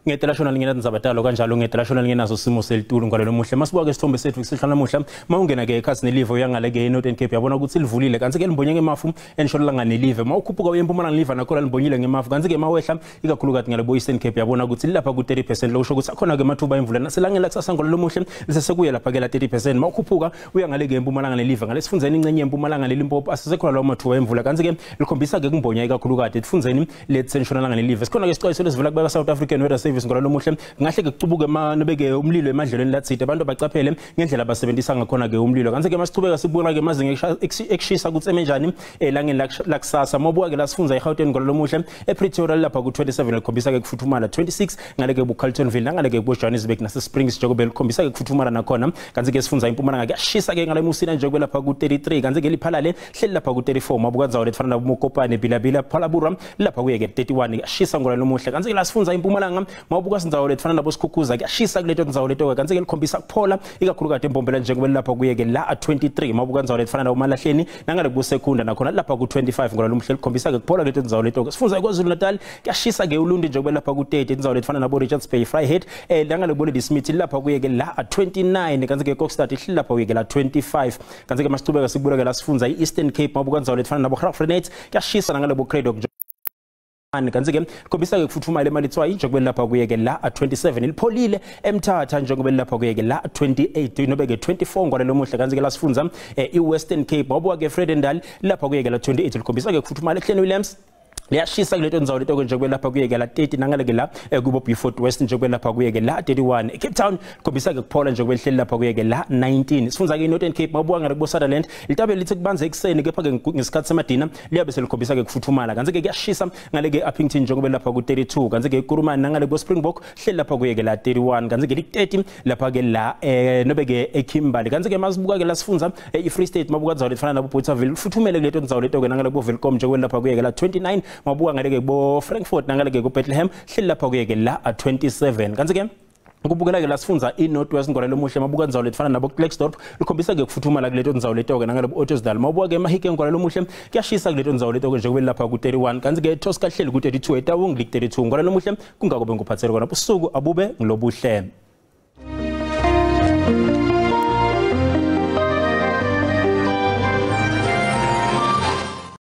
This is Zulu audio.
Ngetelashona lingena Tindzaba kanjalo ngetelashona lingenazo Simo Selitulu ngwalelo muhle masibuka ke sithombe sethu sihlala namuhla mawungena ke ekhasi nelive uyangale ke eNorthern Cape yabona ukuthi livulile kanti ke limbonye ngemafu ensholo langa nelive mawukhuphuka uyempumalanga live nakhona limbonyile ngemafu kanti ke mawehla ikakhulu kathi ngale Eastern Cape yabona ukuthi lapha ku 30% lokusho ukuthi akhona ke mathuba emvula naselangela kusasa ngolelo muhle lisesekuya lapha ke la 30% mawukhuphuka uyangale ke empumalanga nelive ngale sifundzeni ingcenye empumalanga leLimpopo asisekhona lawo mathuba emvula kanti ke likhombisa ke kumbonya ikakhulu kathi sifundzeni letsenshona langa nelive sikhona ke isixwayiso lesivela kuba South African Weather Service ngolelo muhle ngahle ke kucubuke nobeke umlilo emadlelweni lathide abantu bacaphele ngendlela basebenzisa ngakhona ke umlilo kanti ke masicubeka sibona ke mazinga ekushisa kutseme njani elangeni lakusasa mabuka ke lasifunza eGauteng ngolelo muhle ePretoria lapha ku 27 likhombisa ke kufuthumala 26 ngale ke buCarltonville ngale ke kuJohannesburg nase Springs Joburg likhombisa ke kufuthumala nakhona kanti ke sifunza impumalanga kuyashisa ke ngale musina nje lapha ku 33 kanti ke liphalale hleli lapha ku 34 mabuka zawo lefana nabumokopane Bilabila Phalabura lapha kuye ke 31 kuyashisa ngolelo muhle kanti ke lasifunza impumalanga mabuka sinzawo lefana nabo sikhukhuza kuyashisa kuleto nzawo leto kanti ke likhombisa kuphola ikakhulu kade embombela nje kube lapha kuye ke la 23 mabuka nzawo lefana nabo malahleni nangale ku sekunda nakhona lapha ku 25 ngolalo muhle likhombisa ke kuphola leto nzawo leto sifunza kwaZulu Natal kuyashisa ke uLundi nje kube lapha ku 30 nzawo lefana nabo Richards Bay Vryhead nangale Bolidi Smith lapha kuye ke la 29 kanti ke Kokstad ihlila lapha kuye ke la 25 kanti ke masicubeka sibura ke la sifunza iEastern Cape mabuka nzawo lefana nabo Graafrenet kuyashisa nangale bo Credo kanti ke likhombisa ke kufuthumala emalitswa njengoba lapha kuye ke la 27 lipholile eMthatha njengoba lapha kuye ke la 28 nobe ke 24 ngwalelo muhle kanti ke lasifunza iWestern Cape wabuka ke Vredendal lapha kuye ke la 28 likhombisa ke kufuthumala eHlen Williams liyashisa kuleto nzawo leto njengoba lapha kuye ke la 30 nangale ke la kubo Beaufort West njengoba lapha kuye ke la 31 Cape Town likhombisa ke kuphola njengoba lihleli lapha kuye ke la 19 sifunza ke iNorthern Cape mabuka ngale kubo Sutherland litabe lithi kubanze ekseni kepha ke ngesikhathi semadina liyabe selikhombisa ke kufuthumala kanti ke kuyashisa ngale ke Uppington njengoba lapha ku 32 kanti ke Kurumani nangale kubo Springbok hleli lapha kuye ke la 31 kanti ke 30 lapha ke la nobe ke eKimberley kanti ke masibuka ke lasifunza iFree State mabuka nzawo lefana nabo Bothaville futhumele kuleto nzawo leto ke nangale kubo Welcome njengoba lapha kuye ke la 29 mabuka ngale ke bo Frankfurt nangale ke ku Bethlehem hleli lapha kuye ke la 27 kanti ke ukubukela ke lasifunza iNorthwest ngolelo muhle mabuka nzawo lefana nabo Klerksdorp likhombisa ke kufuthumala kuleto nzawo leto ke nangale Ottosdal mabuka ke Mahike ngolelo muhle kuyashisa kuleto nzawo leto ke njengoba lapha ku 31 kanti ke Tosca hleli ku 32 eTawong League 32 ngolelo muhle kungakube nguphathele kona ubusuku abube ngilobuhle